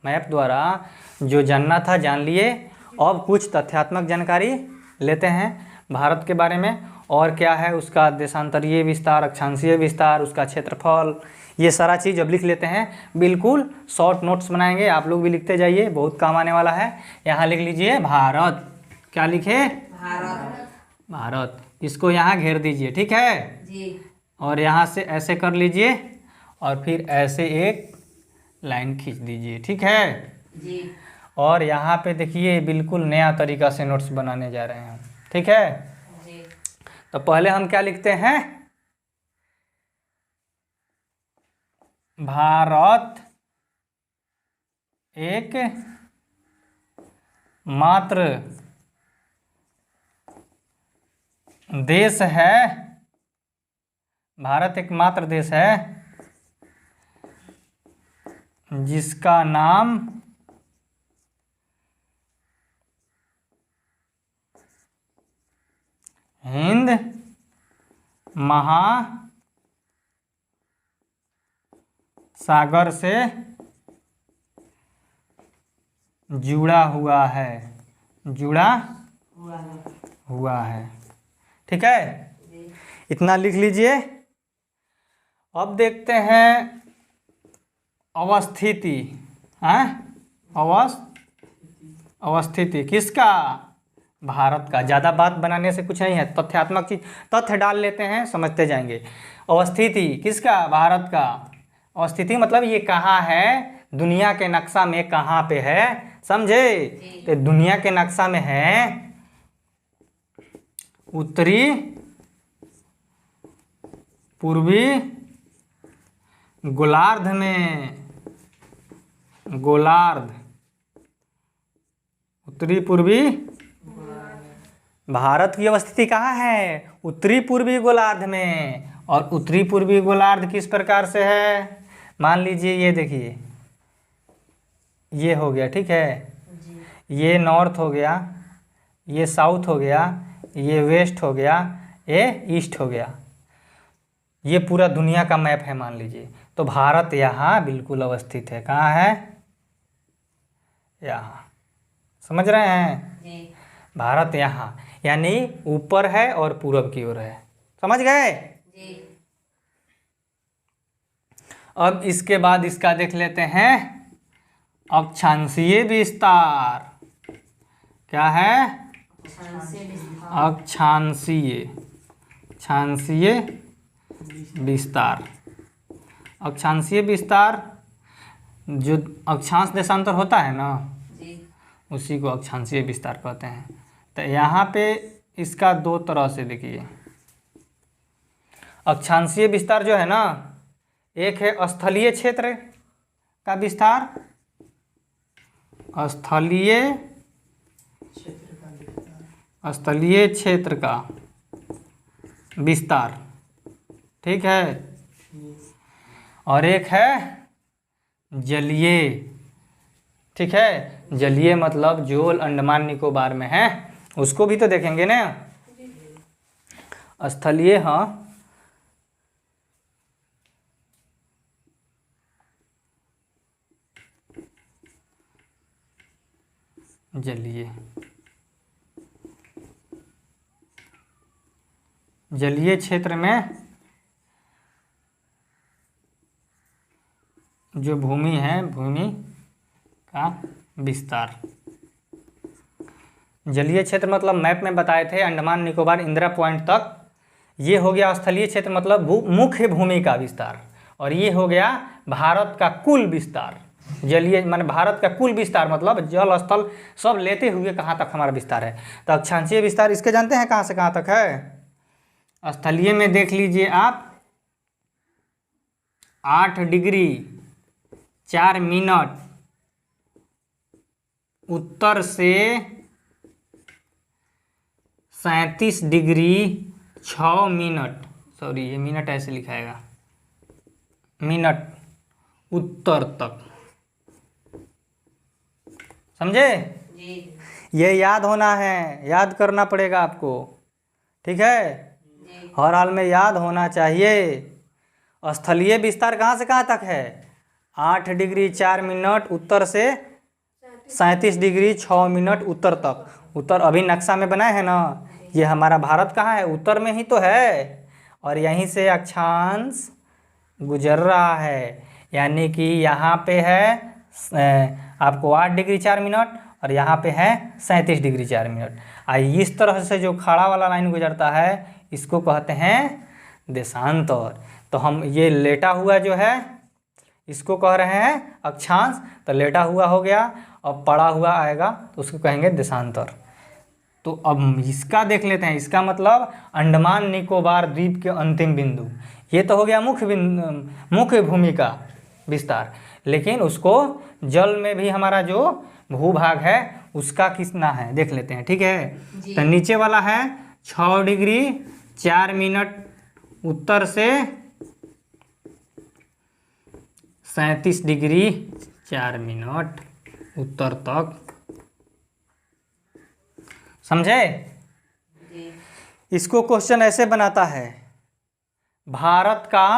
Map द्वारा जो जानना था जान लिए। अब कुछ तथ्यात्मक जानकारी लेते हैं भारत के बारे में, और क्या है उसका देशांतरीय विस्तार, अक्षांशीय विस्तार, उसका क्षेत्रफल, ये सारा चीज़ अब लिख लेते हैं। बिल्कुल शॉर्ट नोट्स बनाएंगे, आप लोग भी लिखते जाइए, बहुत काम आने वाला है। यहाँ लिख लीजिए भारत, क्या लिखे? भारत। भारत, इसको यहाँ घेर दीजिए, ठीक है जी। और यहाँ से ऐसे कर लीजिए और फिर ऐसे एक लाइन खींच दीजिए, ठीक है जी। और यहाँ पे देखिए बिल्कुल नया तरीका से नोट्स बनाने जा रहे हैं, ठीक है। जी। तो पहले हम क्या लिखते हैं? भारत एक मात्र देश है, भारत एक मात्र देश है जिसका नाम हिंद महासागर से जुड़ा हुआ है, जुड़ा हुआ है, ठीक है। इतना लिख लीजिए। अब देखते हैं अवस्थिति, हैं अवस्थिति किसका? भारत का। ज़्यादा बात बनाने से कुछ नहीं है, तथ्यात्मक चीज तथ्य डाल लेते हैं, समझते जाएंगे। अवस्थिति किसका? भारत का। अवस्थिति मतलब ये कहाँ है, दुनिया के नक्शा में कहाँ पे है, समझे? तो दुनिया के नक्शा में है उत्तरी पूर्वी गोलार्ध में, गोलार्ध, उत्तरी पूर्वी। भारत की अवस्थिति कहाँ है? उत्तरी पूर्वी गोलार्ध में। और उत्तरी पूर्वी गोलार्ध किस प्रकार से है? मान लीजिए ये देखिए, ये हो गया, ठीक है, ये नॉर्थ हो गया, ये साउथ हो गया, ये वेस्ट हो गया, ये ईस्ट हो गया, ये पूरा दुनिया का मैप है मान लीजिए। तो भारत यहाँ बिल्कुल अवस्थित है, कहाँ है? यहाँ, समझ रहे हैं? जी। भारत यहाँ यानी ऊपर है और पूरब की ओर है, समझ गए? जी। अब इसके बाद इसका देख लेते हैं अक्षांशीय विस्तार। क्या है? अक्षांशीय विस्तार। अक्षांशीय विस्तार जो अक्षांश देशांतर होता है ना, उसी को अक्षांशीय विस्तार कहते हैं। तो यहाँ पे इसका दो तरह से देखिए, अक्षांशीय विस्तार जो है ना, एक है स्थलीय क्षेत्र का विस्तार, स्थलीय क्षेत्र का विस्तार, ठीक है। और एक है जलीय, ठीक है। जलीय मतलब जो अंडमान निकोबार में है, उसको भी तो देखेंगे ना। स्थलीय हाँ, जलीय क्षेत्र में जो भूमि है, भूमि का विस्तार। जलीय क्षेत्र मतलब मैप में बताए थे अंडमान निकोबार इंदिरा पॉइंट तक, ये हो गया स्थलीय क्षेत्र मतलब मुख्य भूमि का विस्तार। और ये हो गया भारत का कुल विस्तार। जलीय माने भारत का कुल विस्तार मतलब जल स्थल सब लेते हुए कहाँ तक हमारा विस्तार है। तो अक्षांशीय विस्तार इसके जानते हैं कहाँ से कहाँ तक है? स्थलीय में देख लीजिए आप, 8 डिग्री 4 मिनट उत्तर से 37 डिग्री 6 मिनट, सॉरी ये मिनट ऐसे लिखाएगा, मिनट उत्तर तक, समझे? ये याद होना है, याद करना पड़ेगा आपको, ठीक है। हर हाल में याद होना चाहिए। स्थलीय विस्तार कहाँ से कहाँ तक है? 8 डिग्री 4 मिनट उत्तर से 37 डिग्री 6 मिनट उत्तर तक। उत्तर अभी नक्शा में बनाए हैं ना, ये हमारा भारत कहाँ है, उत्तर में ही तो है, और यहीं से अक्षांश गुजर रहा है, यानी कि यहाँ पे है आपको 8 डिग्री 4 मिनट और यहाँ पे है 37 डिग्री 4 मिनट। इस तरह से जो खड़ा वाला लाइन गुजरता है इसको कहते हैं देशांतर। तो हम ये लेटा हुआ जो है इसको कह रहे हैं अक्षांश, तो लेटा हुआ हो गया, अब पड़ा हुआ आएगा तो उसको कहेंगे देशांतर। तो अब इसका देख लेते हैं, इसका मतलब अंडमान निकोबार द्वीप के अंतिम बिंदु, ये तो हो गया मुख्य भूमि का विस्तार, लेकिन उसको जल में भी हमारा जो भूभाग है उसका कितना है देख लेते हैं, ठीक है। तो नीचे वाला है 6 डिग्री 4 मिनट उत्तर से 37 डिग्री 4 मिनट उत्तर तक, समझे। इसको क्वेश्चन ऐसे बनाता है, भारत का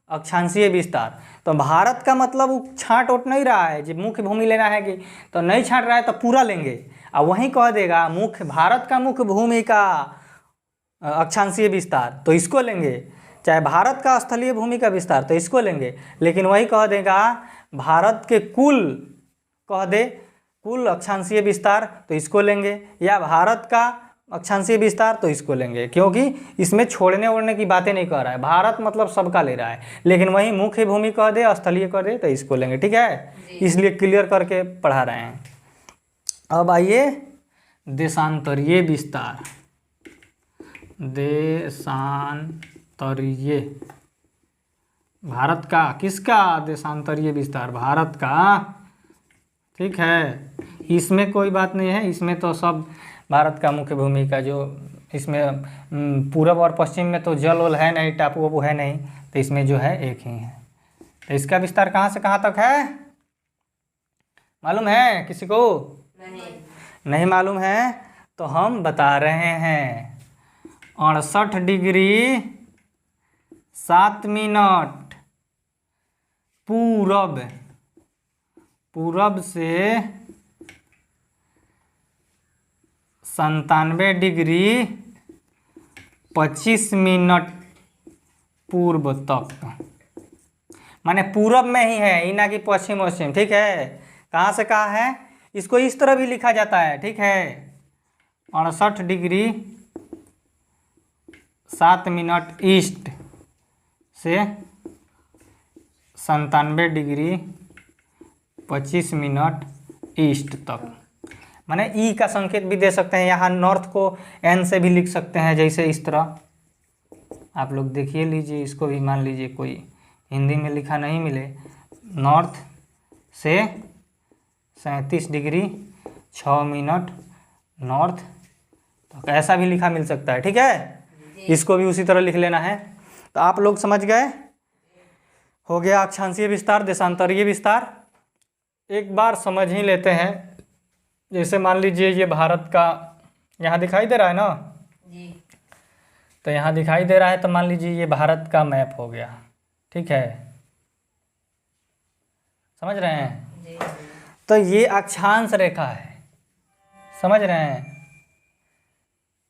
अक्षांशीय विस्तार। तो भारत का मतलब वो छांट ओट नहीं रहा है, जब मुख्य भूमि लेना है कि तो नहीं छांट रहा है तो पूरा लेंगे, और वहीं कह देगा मुख्य भारत का मुख्य भूमि का अक्षांशीय विस्तार तो इसको लेंगे, चाहे भारत का स्थलीय भूमि का विस्तार तो इसको लेंगे, लेकिन वही कह देगा भारत के कुल, कह दे कुल अक्षांशीय विस्तार तो इसको लेंगे, या भारत का अक्षांशीय विस्तार तो इसको लेंगे, क्योंकि इसमें छोड़ने ओड़ने की बातें नहीं कर रहा है, भारत मतलब सबका ले रहा है, लेकिन वही मुख्य भूमि कह दे स्थलीय कह दे तो इसको लेंगे, ठीक है। इसलिए क्लियर करके पढ़ा रहे हैं। अब आइए देशांतरीय विस्तार, देशांतरीय भारत का, किसका देशांतरीय विस्तार, भारत का, ठीक है। इसमें कोई बात नहीं है, इसमें तो सब भारत का मुख्य भूमि का जो, इसमें पूरब और पश्चिम में तो जल वल है नहीं, टापू वापू है नहीं, तो इसमें जो है एक ही है। तो इसका विस्तार कहाँ से कहाँ तक है मालूम है किसी को? नहीं मालूम है तो हम बता रहे हैं, 68 डिग्री 7 मिनट पूरब से 97 डिग्री 25 मिनट पूर्व तक, माने पूरब में ही है, ही ना कि पश्चिम वश्चिम, ठीक है। कहाँ से कहाँ है, इसको इस तरह भी लिखा जाता है, ठीक है। 68 डिग्री 7 मिनट ईस्ट से 97 डिग्री 25 मिनट ईस्ट तक, माने ई का संकेत भी दे सकते हैं, यहाँ नॉर्थ को एन से भी लिख सकते हैं, जैसे इस तरह आप लोग देखिए लीजिए, इसको भी मान लीजिए कोई हिंदी में लिखा नहीं मिले, नॉर्थ से 37 डिग्री 6 मिनट नॉर्थ, तो ऐसा भी लिखा मिल सकता है, ठीक है। इसको भी उसी तरह लिख लेना है। तो आप लोग समझ गए, हो गया अक्षांशीय विस्तार, देशांतरीय विस्तार। एक बार समझ ही लेते हैं, जैसे मान लीजिए ये भारत का यहाँ दिखाई दे रहा है ना जी, तो यहाँ दिखाई दे रहा है, तो मान लीजिए ये भारत का मैप हो गया, ठीक है, समझ रहे हैं जी। तो ये अक्षांश रेखा है, समझ रहे हैं,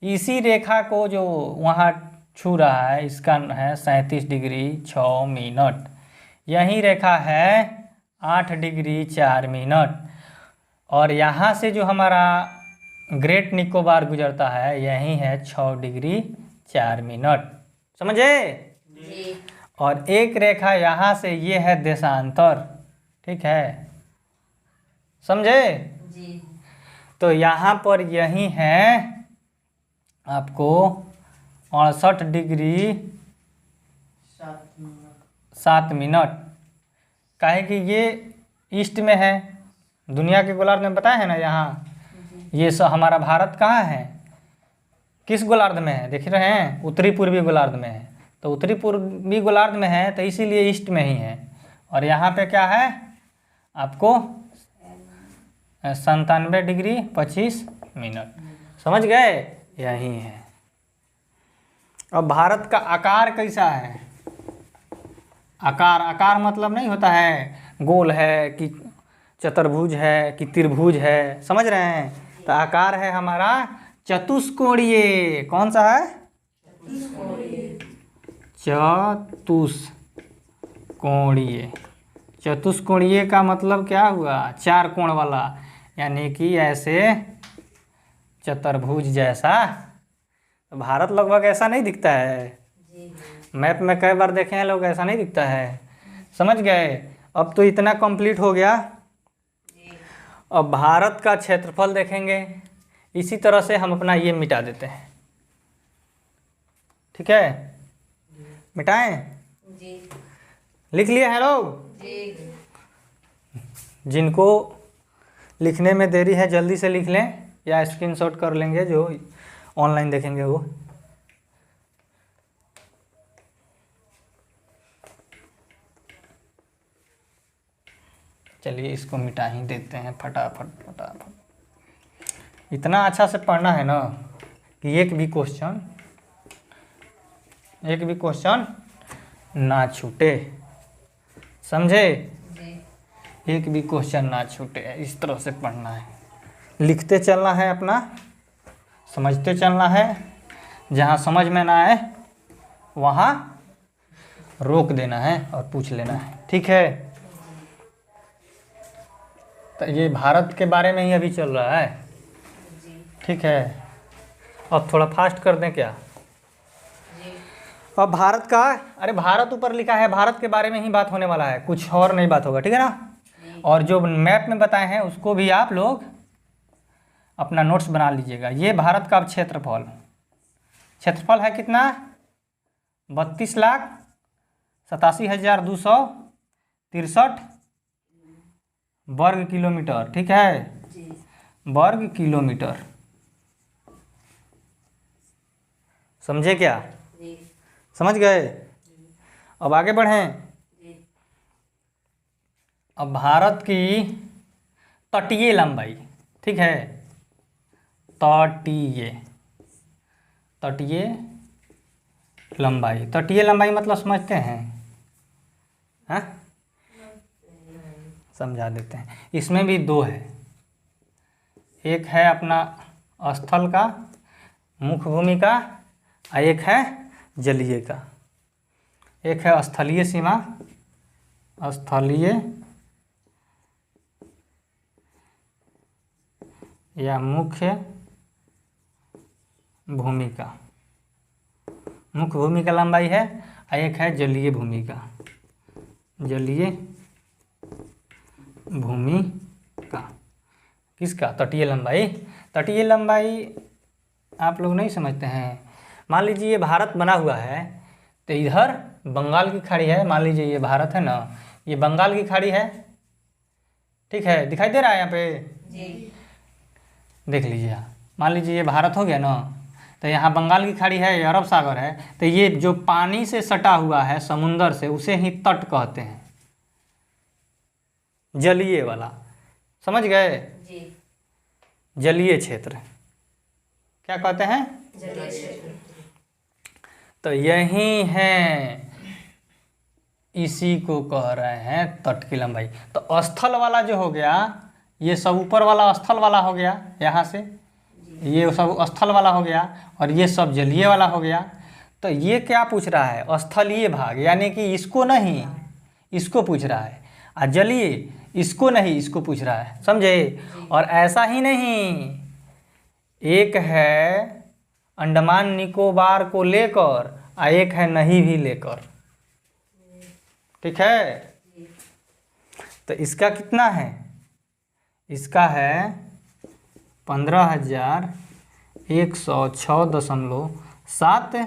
इसी रेखा को जो वहाँ छू रहा है इसका है 37 डिग्री 6 मिनट, यही रेखा है 8 डिग्री 4 मिनट, और यहाँ से जो हमारा ग्रेट निकोबार गुजरता है यही है 6 डिग्री 4 मिनट, समझे जी। और एक रेखा यहाँ से ये है देशांतर, ठीक है, समझे जी। तो यहाँ पर यही है आपको 68 डिग्री 7 मिनट, काहे कि ये ईस्ट में है, दुनिया के गोलार्ध में बताया है ना, यहाँ ये सब हमारा भारत कहाँ है, किस गोलार्ध में है, देख रहे हैं, उत्तरी पूर्वी गोलार्ध में है, तो उत्तरी पूर्वी गोलार्ध में है तो इसीलिए ईस्ट में ही है, और यहाँ पे क्या है आपको 97 डिग्री 25 मिनट, समझ गए, यही है। अब भारत का आकार कैसा है, आकार मतलब नहीं होता है गोल है कि चतुर्भुज है कि त्रिभुज है, समझ रहे हैं। तो आकार है हमारा चतुष्कोणीय। कौन सा है? चतुष्कोणीय। चतुष्कोणीय का मतलब क्या हुआ? चार कोण वाला, यानी कि ऐसे चतुर्भुज जैसा। तो भारत लगभग ऐसा नहीं दिखता है। मैप में कई बार देखे हैं लोग, ऐसा नहीं दिखता है। समझ गए? अब तो इतना कंप्लीट हो गया। अब भारत का क्षेत्रफल देखेंगे। इसी तरह से हम अपना ये मिटा देते हैं, ठीक है? मिटाएं? लिख लिए हैं लोग? जिनको लिखने में देरी है जल्दी से लिख लें, या स्क्रीनशॉट कर लेंगे जो ऑनलाइन देखेंगे वो। चलिए इसको मिटा ही देते हैं फटाफट फटाफट। इतना अच्छा से पढ़ना है ना कि एक भी क्वेश्चन ना छूटे, समझे? एक भी क्वेश्चन ना छूटे, इस तरह से पढ़ना है। लिखते चलना है अपना, समझते चलना है। जहाँ समझ में ना आए वहाँ रोक देना है और पूछ लेना है, ठीक है? तो ये भारत के बारे में ही अभी चल रहा है, ठीक है? अब थोड़ा फास्ट कर दें क्या? अब भारत का, अरे भारत ऊपर लिखा है, भारत के बारे में ही बात होने वाला है, कुछ और नहीं बात होगा, ठीक है ना? और जो मैप में बताए हैं उसको भी आप लोग अपना नोट्स बना लीजिएगा। ये भारत का क्षेत्रफल है कितना? 32,87,263 वर्ग किलोमीटर, ठीक है? वर्ग किलोमीटर, समझे क्या? समझ गए? अब आगे बढ़ें। अब भारत की तटीय लंबाई, ठीक है? तटीय लंबाई मतलब समझते हैं? हाँ, समझा देते हैं। इसमें भी दो है, एक है अपना स्थल का, मुख्य भूमि का, और एक है जलीय का। एक है स्थलीय सीमा, स्थलीय या मुख्य भूमि का। मुख्य भूमि का लंबाई है, और एक है जलीय भूमि का, जलीय भूमि का। किसका? तटीय लंबाई। तटीय लंबाई आप लोग नहीं समझते हैं। मान लीजिए ये भारत बना हुआ है, तो इधर बंगाल की खाड़ी है। मान लीजिए ये भारत है ना, ये बंगाल की खाड़ी है, ठीक है? दिखाई दे रहा है यहाँ पे? जी। देख लीजिए, मान लीजिए ये भारत हो गया ना, तो यहाँ बंगाल की खाड़ी है, ये अरब सागर है। तो ये जो पानी से सटा हुआ है समुंदर से, उसे ही तट कहते हैं, जलीय वाला। समझ गए? जी। जलीय क्षेत्र क्या कहते हैं? जलीय क्षेत्र। तो यही है, इसी को कह रहे हैं तट की लंबाई। तो स्थल वाला जो हो गया, ये सब ऊपर वाला स्थल वाला हो गया, यहाँ से ये सब स्थल वाला हो गया, और ये सब जलीय वाला हो गया। तो ये क्या पूछ रहा है? स्थलीय भाग, यानी कि इसको नहीं, इसको पूछ रहा है। और जलीय, इसको नहीं, इसको पूछ रहा है, समझे? और ऐसा ही नहीं, एक है अंडमान निकोबार को लेकर, और एक है नहीं भी लेकर, ठीक है? तो इसका कितना है? इसका है 15,106.7।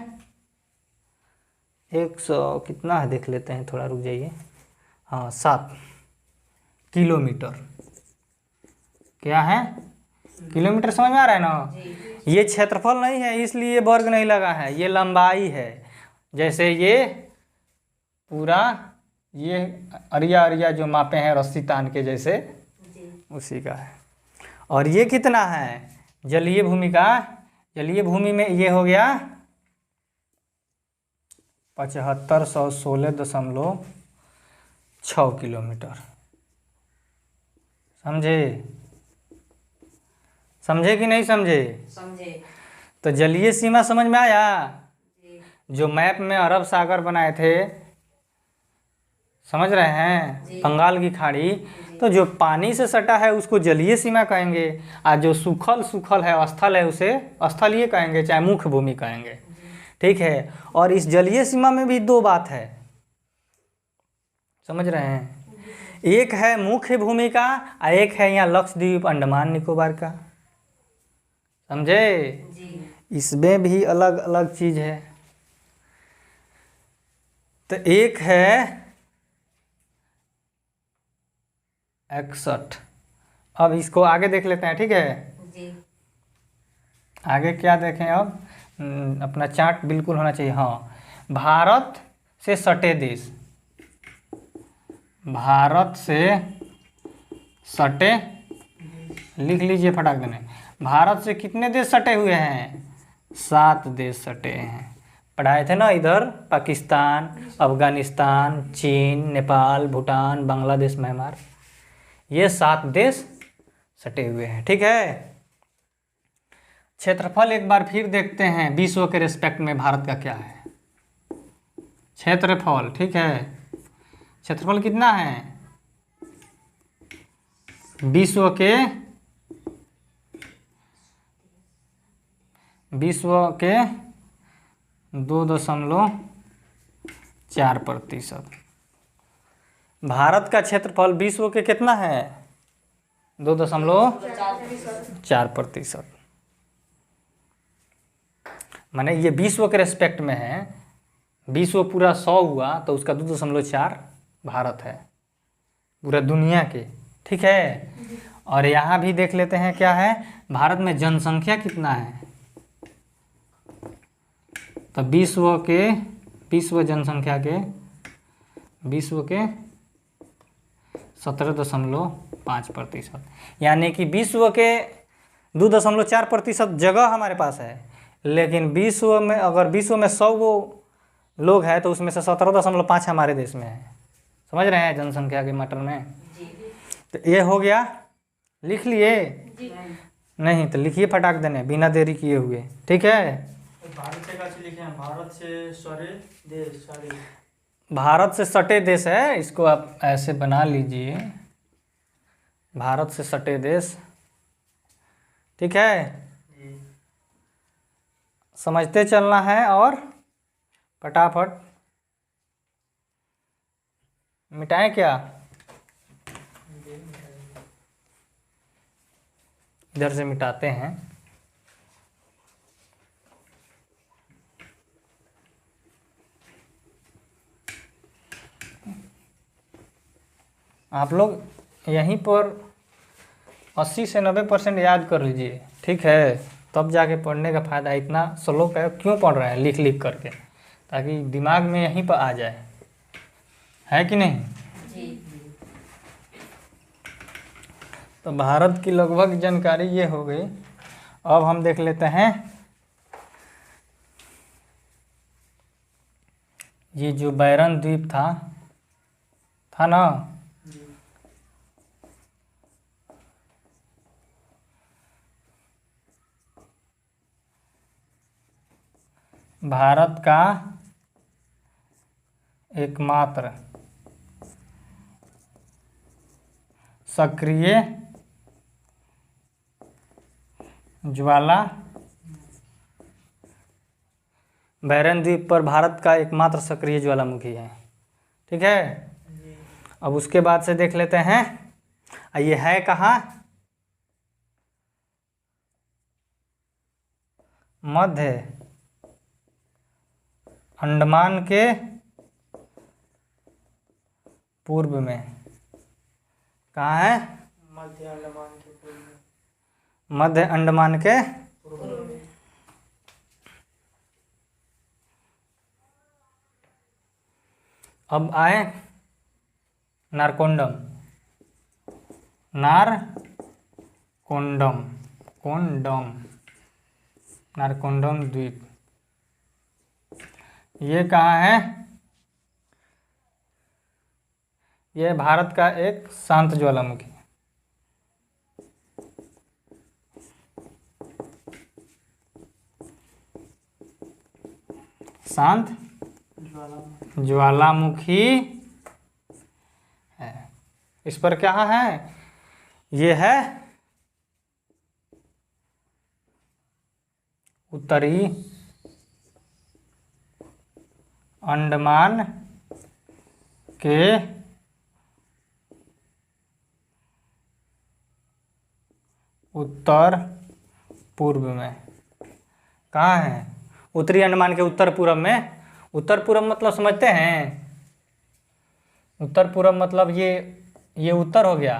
100 कितना है देख लेते हैं, थोड़ा रुक जाइए। हाँ, 7 किलोमीटर। क्या है? किलोमीटर। समझ में आ रहा है ना? ये क्षेत्रफल नहीं है, इसलिए वर्ग नहीं लगा है, ये लंबाई है। जैसे ये पूरा ये अरिया जो मापे हैं रस्सी तान के जैसे, उसी का है। और ये कितना है? जलीय भूमि का। जलीय भूमि में ये हो गया 7516.6 किलोमीटर, समझे? समझे कि नहीं समझे? समझे। तो जलीय सीमा समझ में आया? जी। जो मैप में अरब सागर बनाए थे, समझ रहे हैं, जी। बंगाल की खाड़ी, जी। तो जो पानी से सटा है उसको जलीय सीमा कहेंगे, और जो सूखल सूखल है, स्थल है, उसे स्थलीय कहेंगे, चाहे मुख्य भूमि कहेंगे। जी। ठीक है। और इस जलीय सीमा में भी दो बात है, समझ रहे हैं? एक है मुख्य भूमि का, और एक है यहाँ लक्षद्वीप अंडमान निकोबार का। समझे? जी। इसमें भी अलग अलग चीज है। तो एक है 61। अब इसको आगे देख लेते हैं, ठीक है? जी। आगे क्या देखें अब? अपना चार्ट बिल्कुल होना चाहिए। हाँ, भारत से सटे देश, भारत से सटे, लिख लीजिए फटाक देने। भारत से कितने देश सटे हुए हैं? 7 देश सटे हैं। पढ़ाए थे ना इधर, पाकिस्तान, अफगानिस्तान, चीन, नेपाल, भूटान, बांग्लादेश, म्यांमार, ये 7 देश सटे हुए हैं। ठीक है। क्षेत्रफल एक बार फिर देखते हैं, विश्व के रिस्पेक्ट में भारत का क्या है क्षेत्रफल। ठीक है, क्षेत्रफल कितना है विश्व के? 2.4%। भारत का क्षेत्रफल विश्व के कितना है? 2.4%। माने ये विश्व के रेस्पेक्ट में है। विश्व पूरा 100 हुआ तो उसका 2.4 भारत है, पूरा दुनिया के। ठीक है। और यहाँ भी देख लेते हैं क्या है, भारत में जनसंख्या कितना है। तो विश्व जनसंख्या के 17.5%, यानी कि विश्व के 2.4% जगह हमारे पास है, लेकिन विश्व में अगर विश्व में 100 गो लोग हैं तो उसमें से 17.5 हमारे देश में है। समझ रहे हैं जनसंख्या के मैटर में? तो ये हो गया। लिख लिए? नहीं तो लिखिए फटाक देने, बिना देरी किए हुए। ठीक है। भारत से कैसे लिखे हैं? भारत से सटे देश, सारे भारत से सटे देश है, इसको आप ऐसे बना लीजिए, भारत से सटे देश। ठीक है, जी। समझते चलना है और फटाफट मिटाएं क्या? इधर से मिटाते हैं। आप लोग यहीं पर 80 से 90% याद कर लीजिए। ठीक है, तब जाके पढ़ने का फ़ायदा। इतना स्लो क्यों पढ़ रहे हैं लिख लिख करके, ताकि दिमाग में यहीं पर आ जाए, है कि नहीं? जी। तो भारत की लगभग जानकारी ये हो गई। अब हम देख लेते हैं ये जो बैरन द्वीप था ना, भारत का एकमात्र सक्रिय ज्वाला, बैरन द्वीप पर भारत का एकमात्र सक्रिय ज्वालामुखी है। ठीक है। अब उसके बाद से देख लेते हैं, ये है कहाँ? मध्य अंडमान के पूर्व में। कहाँ है? मध्य अंडमान के पूर्व में। मध्य अंडमान के पूर्व में। अब आए नारकोंडम, नारकोंडम द्वीप। ये कहाँ है? यह भारत का एक शांत ज्वालामुखी। शांत ज्वालामुखी। ज्वालामुखी है। इस पर क्या है? ये है उत्तरी अंडमान के उत्तर पूर्व में। कहाँ है? उत्तरी अंडमान के उत्तर पूर्व में। उत्तर पूर्व मतलब समझते हैं? उत्तर पूर्व मतलब ये उत्तर हो गया,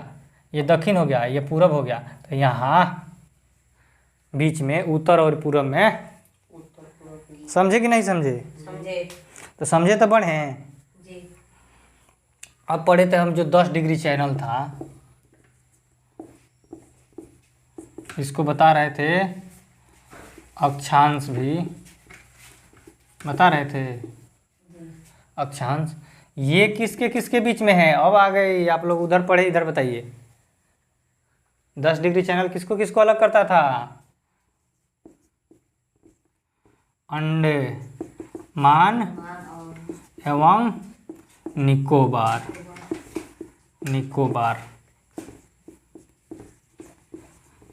ये दक्षिण हो गया, ये पूरब हो गया। तो यहाँ बीच में उत्तर और पूर्व में। उत्तर पूर्व के समझे कि नहीं समझे? समझे। तो समझे तो बढ़े। जी। अब पढ़े थे हम जो 10 डिग्री चैनल था, इसको बता रहे थे अक्षांश भी बता रहे थे। अक्षांश ये किसके किसके बीच में है? अब आ गए आप लोग, उधर पढ़े इधर बताइए। 10 डिग्री चैनल किसको किसको अलग करता था? अंडमान मान और एवं निकोबार। निकोबार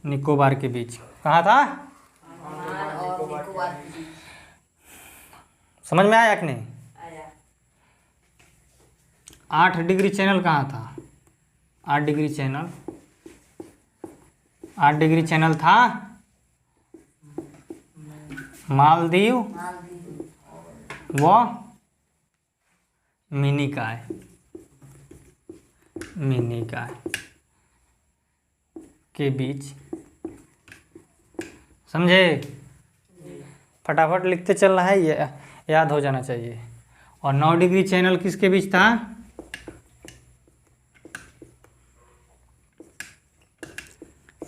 निकोबार के बीच। कहाँ था? मान और निकोबार के बीच। समझ में आया कि नहीं? आया। 8 डिग्री चैनल कहाँ था? 8 डिग्री चैनल, 8 डिग्री चैनल था मालदीव मालदीव व मिनिकॉय। मिनिकॉय के बीच। समझे? फटाफट लिखते चलना है, ये याद हो जाना चाहिए। और 9 डिग्री चैनल किसके बीच था?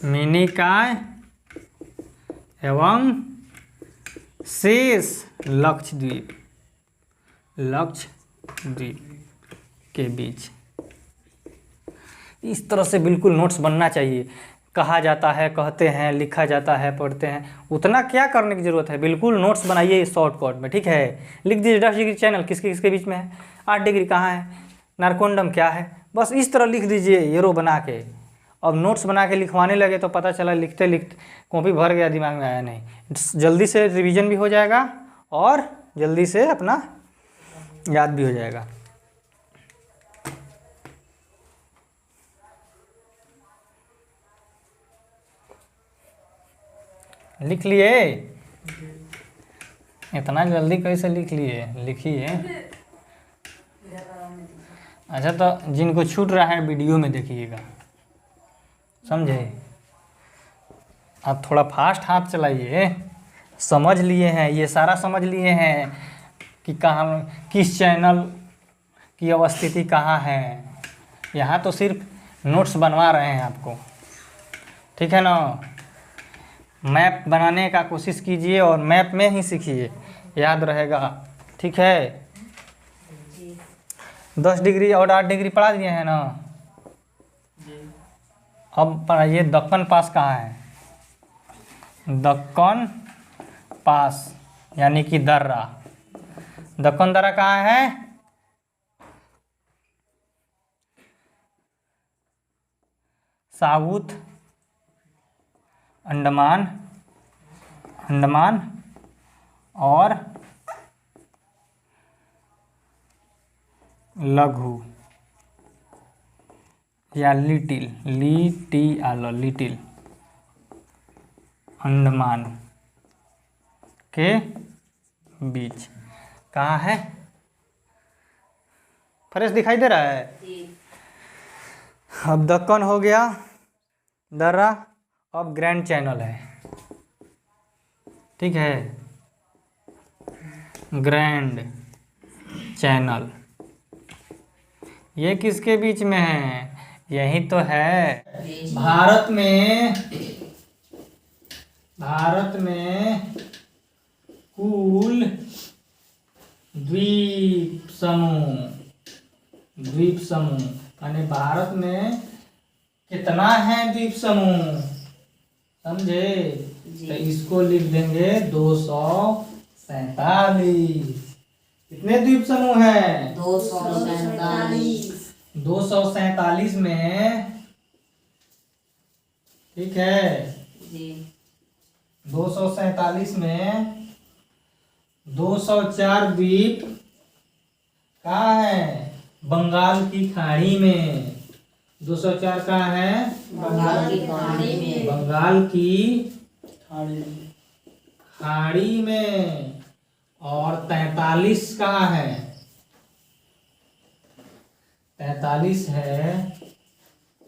मिनिकॉय एवं शेष लक्षद्वीप। लक्षद्वीप के बीच। इस तरह से बिल्कुल नोट्स बनना चाहिए। कहा जाता है, कहते हैं, लिखा जाता है, पढ़ते हैं, उतना क्या करने की ज़रूरत है। बिल्कुल नोट्स बनाइए शॉर्टकट में, ठीक है। लिख दीजिए 10 डिग्री चैनल किसके किसके बीच में है, 8 डिग्री कहाँ है, नारकोंडम क्या है, बस इस तरह लिख दीजिए एरो बना के। अब नोट्स बना के लिखवाने लगे तो पता चला लिखते लिखते कॉपी भर गया, दिमाग में आया नहीं। जल्दी से रिवीजन भी हो जाएगा और जल्दी से अपना याद भी हो जाएगा। लिख लिए? इतना जल्दी कैसे लिख लिए? लिखिए। अच्छा, तो जिनको छूट रहा है वीडियो में देखिएगा, समझे? आप थोड़ा फास्ट हाथ चलाइए। समझ लिए हैं, ये सारा समझ लिए हैं कि कहाँ किस चैनल की अवस्थिति कहाँ है। यहाँ तो सिर्फ नोट्स बनवा रहे हैं आपको, ठीक है ना। मैप बनाने का कोशिश कीजिए और मैप में ही सीखिए, याद रहेगा, ठीक है। 10 डिग्री और 8 डिग्री पढ़ा दिए हैं ना। अब पढ़ाइए दक्कन पास कहाँ है। दक्कन पास यानी कि दर्रा। दक्कन दर्रा कहाँ है? साउथ अंडमान, अंडमान और लघु या लिटिल, लिटिल अंडमान के बीच। कहाँ है? फ्रेश दिखाई दे रहा है? अब दक्कन हो गया, दर्रा, अब ग्रैंड चैनल है, ठीक है। ग्रैंड चैनल ये किसके बीच में है? यही तो है। भारत में कुल द्वीप समूह यानी भारत में कितना है द्वीप समूह, समझे? तो इसको लिख देंगे 270। 47। कितने द्वीप समूह हैं? 247। 247 में, ठीक है, जी 247 में 204 द्वीप कहाँ है? बंगाल की खाड़ी में। 204 कहाँ है? बंगाल की खाड़ी में। बंगाल की खाड़ी खाड़ी में। और 43 कहाँ है? 43 है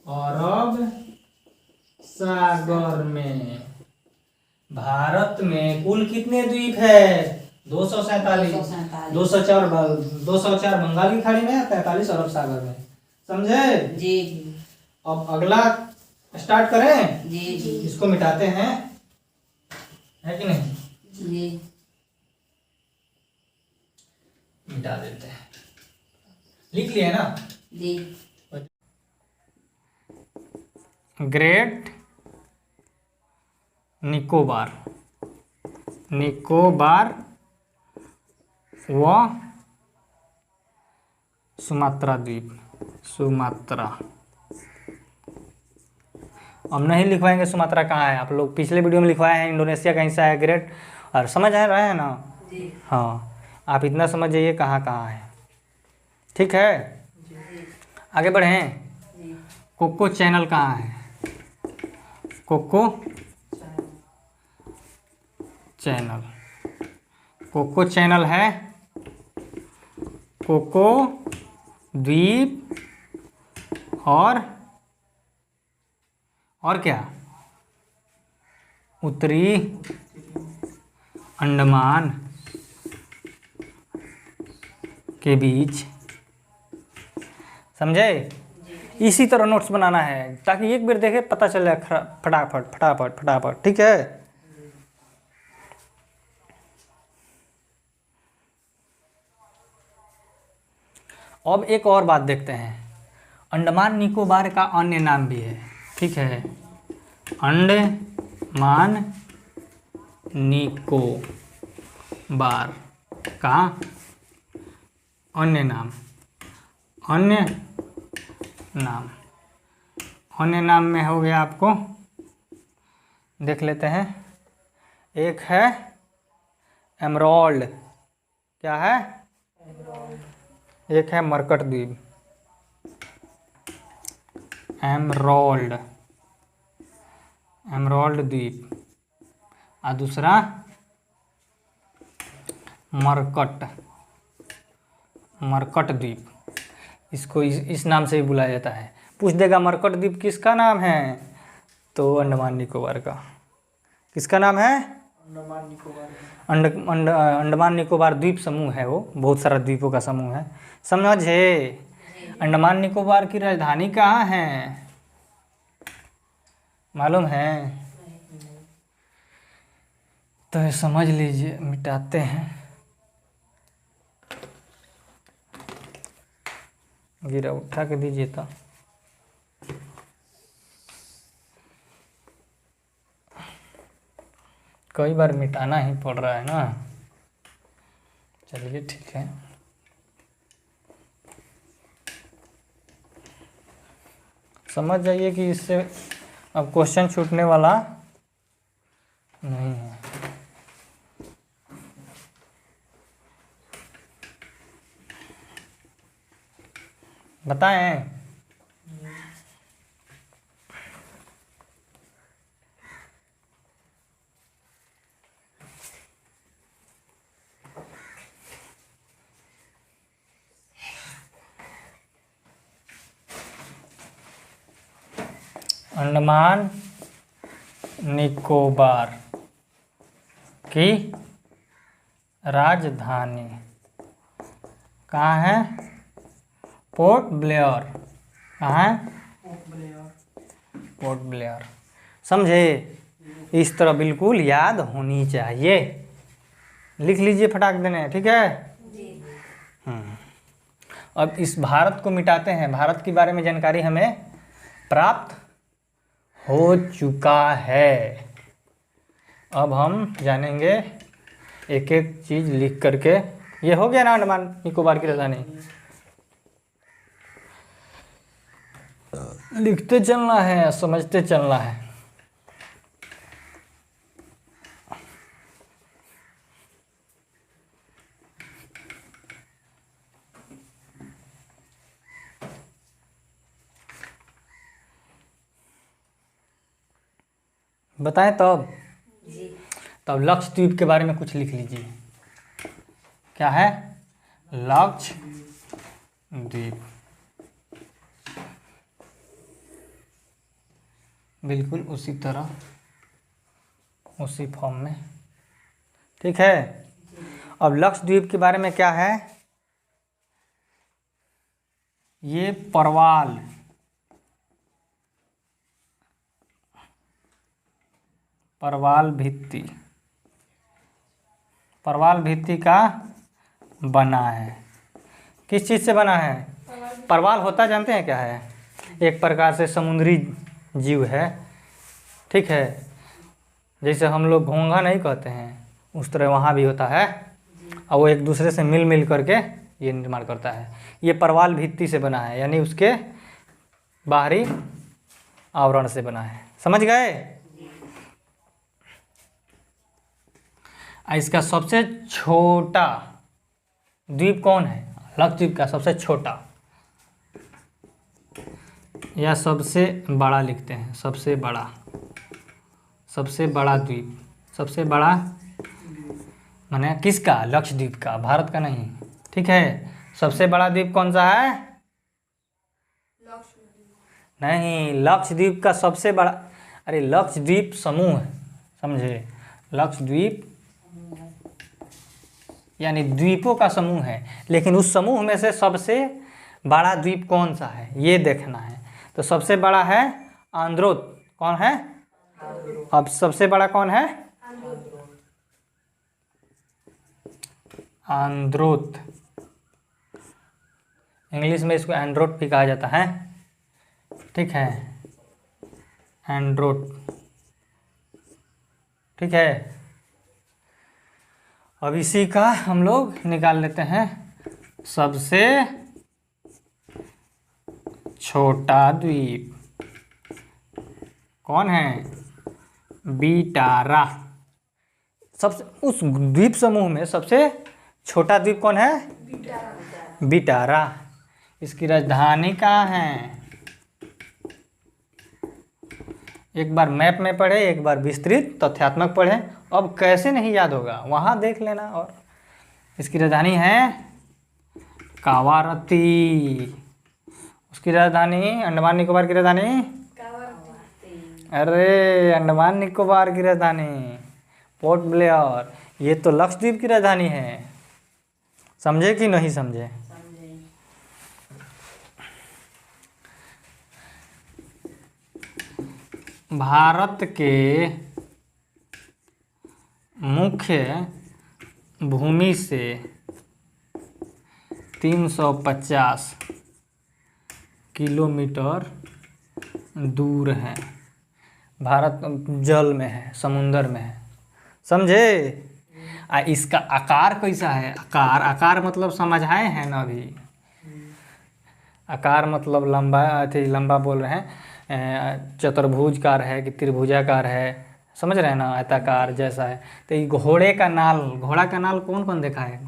अरब सागर में। भारत में कुल कितने द्वीप है? 247। 204 बंगाल की खाड़ी में, 43 अरब सागर में। समझे? जी अब अगला स्टार्ट करें। जी जी इसको मिटाते हैं, है कि नहीं? जी मिटा देते हैं। लिख लिए ना? जी ग्रेट निकोबार, निकोबार व सुमात्रा द्वीप, सुमात्रा। हम नहीं लिखवाएंगे सुमात्रा कहाँ है, आप लोग पिछले वीडियो में लिखवाए हैं इंडोनेशिया का हिस्सा है ग्रेट, और समझ आ रहा है ना? जी हाँ, आप इतना समझ जाइए कहाँ कहाँ है। ठीक है, आगे बढ़ें। जी कोको चैनल कहाँ है? कोको चैनल, कोको चैनल है कोको द्वीप और क्या? उत्तरी अंडमान के बीच। समझे? इसी तरह नोट्स बनाना है ताकि एक बार देखे पता चल जाए फटाफट फटाफट फटाफट। ठीक है, अब एक और बात देखते हैं। अंडमान निकोबार का अन्य नाम भी है। ठीक है, अंडमान निकोबार का अन्य नाम, अन्य नाम, अन्य नाम में हो गया, आपको देख लेते हैं। एक है एमरोल्ड, क्या है? एक है मरकट द्वीप, एमरोल्ड, एमरोल्ड द्वीप, और दूसरा मरकट, मरकट द्वीप। इसको इस नाम से ही बुलाया जाता है। पूछ देगा मरकट द्वीप किसका नाम है, तो अंडमान निकोबार का। किसका नाम है? अंडमान निकोबार अंडमान निकोबार द्वीप समूह है, वो बहुत सारा द्वीपों का समूह है। समझे? अंडमान निकोबार की राजधानी कहाँ है, मालूम है? तो ये समझ लीजिए, मिटाते हैं। गिरा उठा के दीजिए तो। कई बार मिटाना ही पड़ रहा है ना। चलिए ठीक है, समझ जाइए कि इससे अब क्वेश्चन छूटने वाला नहीं है। बताएं? अंडमान निकोबार की राजधानी कहाँ है? Port Blair. कहाँ है? Port Blair. समझे? इस तरह बिल्कुल याद होनी चाहिए। लिख लीजिए फटाक देने। ठीक है, अब इस भारत को मिटाते हैं। भारत के बारे में जानकारी हमें प्राप्त हो चुका है। अब हम जानेंगे एक एक चीज़ लिख करके। ये हो गया ना अंडमान निकोबार की राजधानी। लिखते चलना है, समझते चलना है। बताएं तब। तब लक्षद्वीप के बारे में कुछ लिख लीजिए। क्या है? लक्षद्वीप। बिल्कुल उसी तरह, उसी फॉर्म में। ठीक है। अब लक्षद्वीप के बारे में क्या है? ये परवाल, परवाल भित्ति, परवाल भित्ति का बना है। किस चीज़ से बना है? परवाल होता जानते हैं क्या है? एक प्रकार से समुद्री जीव है। ठीक है। जैसे हम लोग घोंघा नहीं कहते हैं, उस तरह वहाँ भी होता है, और वो एक दूसरे से मिल मिल करके ये निर्माण करता है। ये परवाल भित्ति से बना है, यानी उसके बाहरी आवरण से बना है। समझ गए? इसका सबसे छोटा द्वीप कौन है? लक्षद्वीप का सबसे छोटा या सबसे बड़ा लिखते हैं। सबसे बड़ा, सबसे बड़ा द्वीप, सबसे बड़ा माने किसका? लक्षद्वीप का, भारत का नहीं। ठीक है। सबसे बड़ा द्वीप कौन सा है? नहीं, लक्षद्वीप का सबसे बड़ा, अरे लक्षद्वीप समूह, समझे? लक्षद्वीप यानी द्वीपों का समूह है, लेकिन उस समूह में से सबसे बड़ा द्वीप कौन सा है ये देखना है। तो सबसे बड़ा है आंद्रोत। कौन है? अब सबसे बड़ा कौन है? आंद्रोत। इंग्लिश में इसको एंड्रोट भी कहा जाता है। ठीक है, एंड्रोट। ठीक है। अब इसी का हम लोग निकाल लेते हैं सबसे छोटा द्वीप। कौन है? बिटारा। सबसे उस द्वीप समूह में सबसे छोटा द्वीप कौन है? बिटारा। इसकी राजधानी कहाँ है? एक बार मैप में पढ़े, एक बार विस्तृत तथ्यात्मक पढ़े। अब कैसे नहीं याद होगा, वहाँ देख लेना। और इसकी राजधानी है कावारती। उसकी राजधानी, अंडमान निकोबार की राजधानी, अरे अंडमान निकोबार की राजधानी पोर्ट ब्लेयर। ये तो लक्षद्वीप की राजधानी है। समझे कि नहीं समझे? भारत के मुख्य भूमि से 350 किलोमीटर दूर है। भारत जल में है, समुंदर में है। समझे? इसका आकार कैसा है? आकार मतलब समझाए हैं ना अभी। आकार मतलब लंबा, लंबा बोल रहे हैं, चतुर्भुजकार है कि त्रिभुजाकार है, समझ रहे हैं ना? आयताकार जैसा है। तो ये घोड़े का नाल, घोड़ा का नाल कौन कौन देखा है?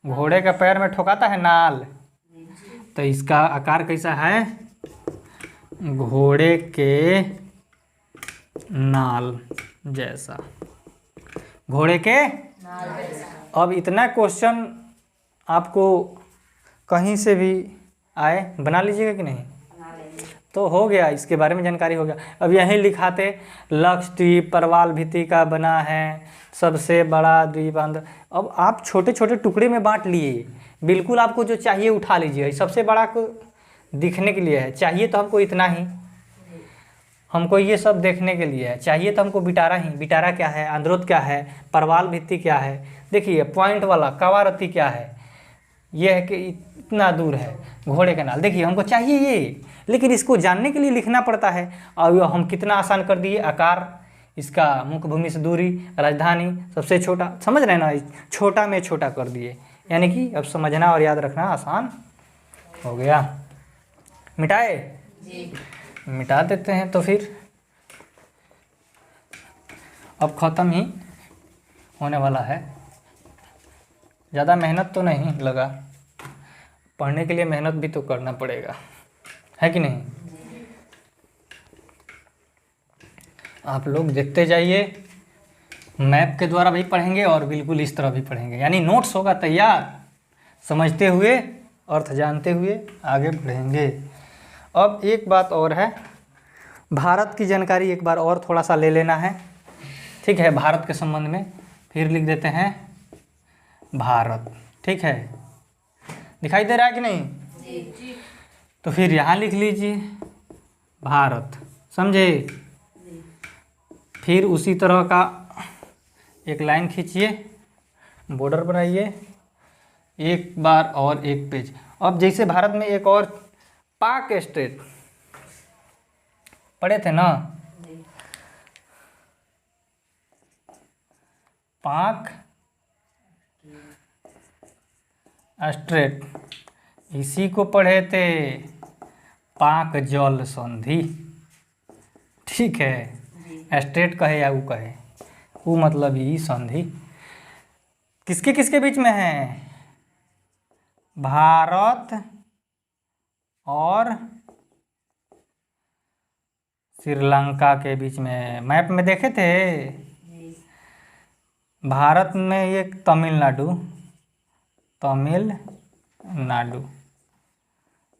घोड़े का पैर में ठोकाता है नाल। तो इसका आकार कैसा है? घोड़े के नाल जैसा। घोड़े के अब इतना क्वेश्चन आपको कहीं से भी आए, बना लीजिएगा कि नहीं? तो हो गया, इसके बारे में जानकारी हो गया। अब यहीं लिखाते लक्षद्वीप परवाल भित्ति का बना है, सबसे बड़ा द्वीप आंध्र। अब आप छोटे छोटे टुकड़े में बांट लिए, बिल्कुल आपको जो चाहिए उठा लीजिए। सबसे बड़ा को दिखने के लिए है, चाहिए तो हमको इतना ही, हमको ये सब देखने के लिए है। चाहिए तो हमको बिटारा ही। बिटारा क्या है? आंद्रोत क्या है? परवाल भित्ति क्या है? देखिए पॉइंट वाला कावारती क्या है? ये है कि इतना दूर है घोड़े का नाल। देखिए हमको चाहिए ये, लेकिन इसको जानने के लिए लिखना पड़ता है। और हम कितना आसान कर दिए, आकार इसका मुख्य भूमि से दूरी, राजधानी, सबसे छोटा, समझ रहे हैं ना, छोटा में छोटा कर दिए, यानी कि अब समझना और याद रखना आसान हो गया। मिटाए? मिटा देते हैं। तो फिर अब ख़त्म ही होने वाला है, ज़्यादा मेहनत तो नहीं लगा, पढ़ने के लिए मेहनत भी तो करना पड़ेगा, है कि नहीं? आप लोग देखते जाइए, मैप के द्वारा भी पढ़ेंगे और बिल्कुल इस तरह भी पढ़ेंगे, यानी नोट्स होगा तैयार, समझते हुए अर्थ जानते हुए आगे बढ़ेंगे। अब एक बात और है, भारत की जानकारी एक बार और थोड़ा सा ले लेना है, ठीक है? भारत के संबंध में फिर लिख देते हैं भारत, ठीक है? दिखाई दे रहा है कि नहीं? तो फिर यहाँ लिख लीजिए भारत, समझे? फिर उसी तरह का एक लाइन खींचिए, बॉर्डर बनाइए, एक बार और एक पेज। अब जैसे भारत में एक और पाक स्टेट पढ़े थे ना, पाक स्ट्रेट, इसी को पढ़े थे पाक जल संधि, ठीक है? स्टेट कहे या वो कहे, वो मतलब ही संधि किसके किसके बीच में है? भारत और श्रीलंका के बीच में। मैप में देखे थे, भारत में एक तमिलनाडु,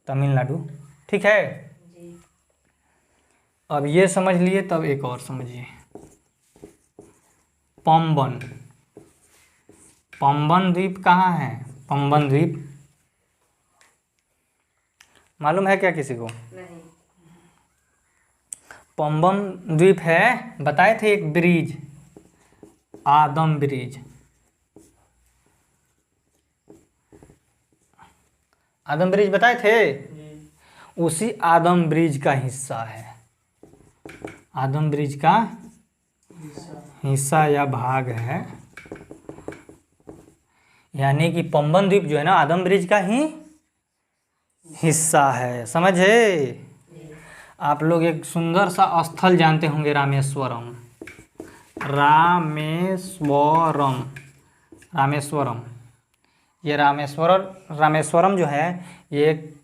तमिलनाडु, ठीक है? अब ये समझ लिए, तब एक और समझिए, पंबन। पंबन द्वीप कहाँ है? पंबन द्वीप मालूम है क्या किसी को? नहीं। पंबन द्वीप है, बताए थे एक ब्रिज, आदम ब्रिज, आदम ब्रिज बताए थे, उसी आदम ब्रिज का हिस्सा है, आदम ब्रिज का हिस्सा या भाग है, यानी कि पंबन द्वीप जो है ना, आदम ब्रिज का ही हिस्सा है, समझे? आप लोग एक सुंदर सा स्थल जानते होंगे, रामेश्वरम, रामेश्वरम, ये रामेश्वरम जो है, ये एक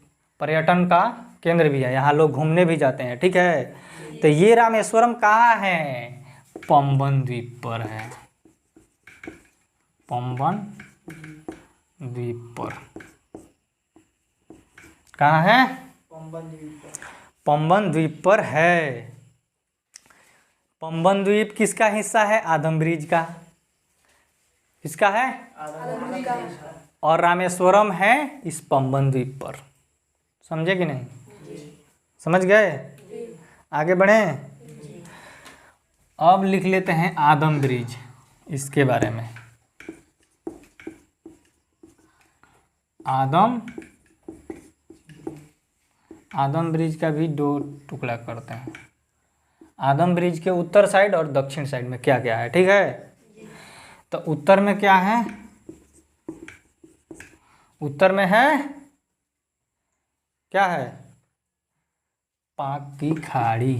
पर्यटन का केंद्र भी है, यहाँ लोग घूमने भी जाते हैं, ठीक है? तो ये रामेश्वरम कहाँ है? पंबन द्वीप पर है, पंबन द्वीप पर। कहाँ है? पंबन द्वीप पर है। पंबन द्वीप किसका हिस्सा है? आदम ब्रिज का। किसका है? और रामेश्वरम है इस पंबन द्वीप पर, समझे कि नहीं? समझ गए? आगे बढ़ें। अब लिख लेते हैं आदम ब्रिज, इसके बारे में। आदम ब्रिज का भी दो टुकड़ा करते हैं। आदम ब्रिज के उत्तर साइड और दक्षिण साइड में क्या क्या है, ठीक है? तो उत्तर में क्या है? उत्तर में है, क्या है? पाक की खाड़ी,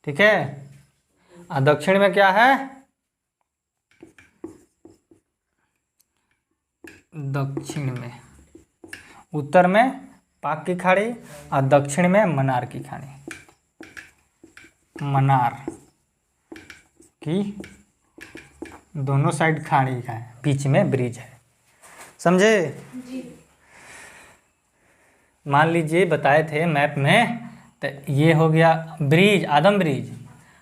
ठीक है? और दक्षिण में क्या है? दक्षिण में, उत्तर में पाक की खाड़ी और दक्षिण में मन्नार की खाड़ी, मन्नार की दोनों साइड खाड़ी है, बीच में ब्रिज है, समझे? मान लीजिए बताए थे मैप में, तो ये हो गया ब्रिज, आदम ब्रिज,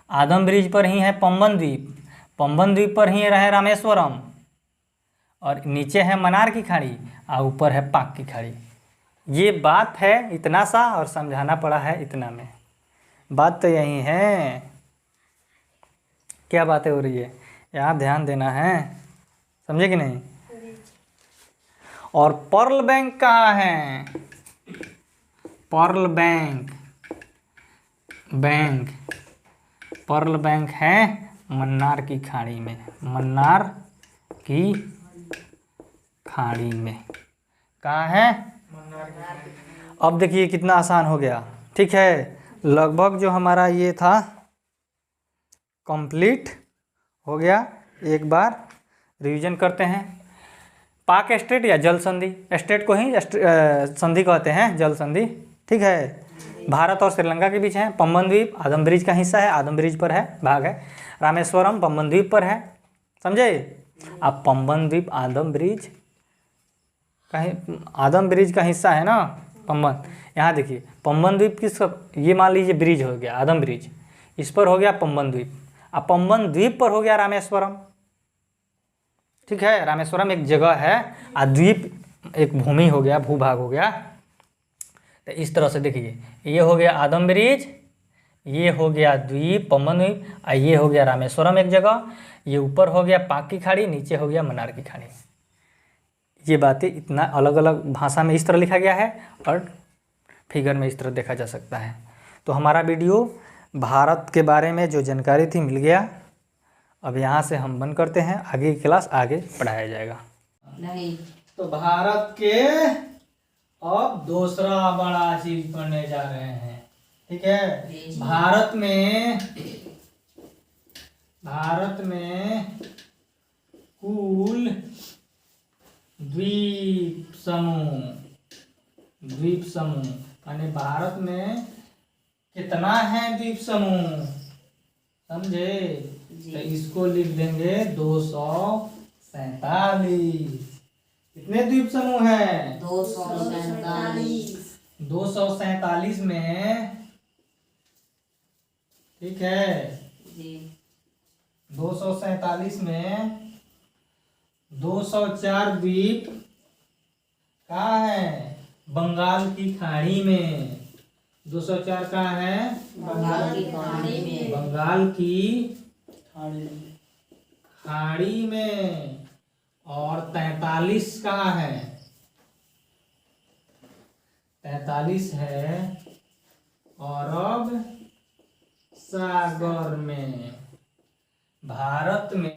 आदम ब्रिज पर ही है पंबन द्वीप, पंबन द्वीप पर ही रहे रामेश्वरम, और नीचे है मन्नार की खाड़ी और ऊपर है पाक की खाड़ी। ये बात है, इतना सा, और समझाना पड़ा है इतना में। बात तो यही है। क्या बातें हो रही है यहाँ ध्यान देना है, समझे कि नहीं? और पर्ल बैंक कहाँ है? Pearl bank bank, pearl bank है मन्नार की खाड़ी में, मन्नार की खाड़ी में। कहाँ है? अब देखिए कितना आसान हो गया, ठीक है। लगभग जो हमारा ये था कंप्लीट हो गया। एक बार रिवीजन करते हैं। पाक स्टेट या जल संधि, स्टेट को ही संधि कहते हैं, जल संधि, ठीक है। भारत और श्रीलंका के बीच है। पंबन द्वीप आदम ब्रिज का हिस्सा है, आदम ब्रिज पर है, भाग है। रामेश्वरम पंबन द्वीप पर है, समझे। अब पंबन द्वीप आदम ब्रिज आदम ब्रिज का हिस्सा है ना पंबन। यहाँ देखिए पंबन द्वीप किस, ये मान लीजिए ब्रिज हो गया आदम ब्रिज, इस पर हो गया पंबन द्वीप। अब पंबन द्वीप पर हो गया रामेश्वरम, ठीक है। रामेश्वरम एक जगह है और द्वीप एक भूमि हो गया, भूभाग हो गया। तो इस तरह से देखिए, ये हो गया आदम ब्रिज, ये हो गया द्वीप पंबन द्वीप, और ये हो गया रामेश्वरम एक जगह। ये ऊपर हो गया पाक की खाड़ी, नीचे हो गया मन्नार की खाड़ी। ये बातें इतना अलग अलग भाषा में इस तरह लिखा गया है और फिगर में इस तरह देखा जा सकता है। तो हमारा वीडियो भारत के बारे में जो जानकारी थी मिल गया। अब यहाँ से हम बंद करते हैं, आगे की क्लास आगे पढ़ाया जाएगा। नहीं तो भारत के अब दूसरा बड़ा चीज पढ़ने जा रहे हैं, ठीक है। भारत में कुल द्वीप समूह यानी भारत में कितना है द्वीप समूह, समझे। तो इसको लिख देंगे 247। कितने द्वीप समूह हैं? 247। 247 में, ठीक है। जी 247 में 204 द्वीप कहाँ है? बंगाल की खाड़ी में। 204 कहाँ है? बंगाल की खाड़ी में। बंगाल की खाड़ी में। और 43 कहाँ है? 43 है अरब सागर में। भारत में